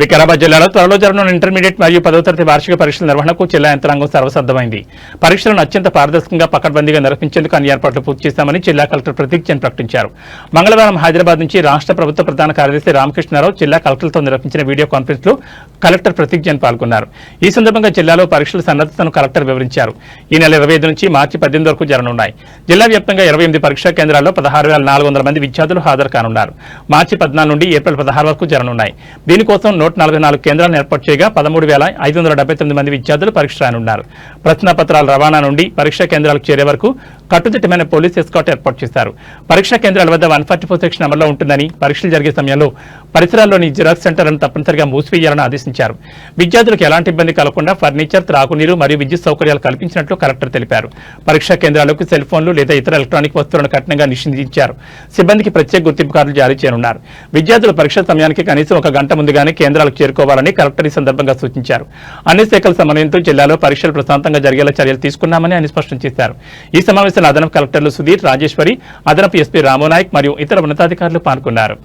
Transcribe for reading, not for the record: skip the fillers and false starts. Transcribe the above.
వికారాబాద్ జిల్లాలో త్వరలో జరగనున్న ఇంటర్మీడియట్ మరియు 10వ తరగతి వార్షిక పరీక్షల నిర్వహణకు జిల్లా యంత్రాంగం సర్వసన్నద్ధమైంది. పరీక్షలను అత్యంత పారదర్శకంగా పకడ్బందీగా నిర్వహించేందుకు అన్ని ఏర్పాట్లు పూర్తి చేశామని జిల్లా కలెక్టర్ ప్రతీక్ జైన్ ప్రకటించారు. మంగళవారం హైదరాబాద్ నుంచి రాష్ట్ర ప్రభుత్వ ప్రధాన కార్యదర్శి రామకృష్ణారావు జిల్లా కలెక్టర్లతో నిర్వహించిన వీడియో కాన్ఫరెన్స్ లో కలెక్టర్ ప్రతీక్ జైన్ పాల్గొన్నారు. ఈ సందర్భంగా జిల్లాలో పరీక్షల సన్నద్ధతను కలెక్టర్ వివరించారు. ఈ నెల 25 నుంచి మార్చి 18 వరకు జరగనున్నాయి. జిల్లా వ్యాప్తంగా 28 పరీక్షా కేంద్రాల్లో 16,400 మంది విద్యార్థులు హాజరు కానున్నారు. మార్చి 14 నుండి ఏప్రిల్ 16 వరకు జరగనున్నాయి. దీనికోసం 144 కేంద్రాలను ఏర్పాటు చేయగా 13,579 మంది విద్యార్థులు పరీక్ష రానున్నారు. ప్రశ్నాపత్రాల రవాణా నుండి పరీక్షా కేంద్రాలకు చేరే వరకు కట్టుదిట్టమైన పోలీస్ ఎస్కాట్ ఏర్పాటు చేశారు. పరీక్షా కేంద్రాల వద్ద 144 సెక్షన్ అమల్లో ఉంటుందని, పరీక్షలు జరిగే సమయంలో పరిసరాల్లోని జిరాక్స్ సెంటర్లను తప్పనిసరిగా మూసివేయాలని ఆదేశించారు. విద్యార్థులకు ఎలాంటి ఇబ్బంది కలగకుండా ఫర్నిచర్, త్రాగునీరు మరియు విద్యుత్ సౌకర్యాలు కల్పించినట్లు కలెక్టర్ తెలిపారు. పరీక్షా కేంద్రాలకు సెల్ ఫోన్లు లేదా ఇతర ఎలక్ట్రానిక్ వస్తువులను కఠినంగా నిషేధించారు. సిబ్బందికి ప్రత్యేక గుర్తింపు కార్డులు జారీ చేయనున్నారు. విద్యార్థులు పరీక్ష సమయానికి కనీసం 1 గంట ముందుగానే కేంద్రాలకు చేరుకోవాలని కలెక్టర్ ఈ సందర్భంగా సూచించారు. అన్ని శాఖల సమన్వయంతో జిల్లాలో పరీక్షలు ప్రశాంతంగా జరిగేలా చర్యలు తీసుకున్నామని ఆయన స్పష్టం చేశారు. ఈ సమావేశంలో అదనపు కలెక్టర్లు సుధీర్, రాజేశ్వరి, అదనపు ఎస్పీ రామోనాయక్ మరియు ఇతర ఉన్నతాధికారులు పాల్గొన్నారు.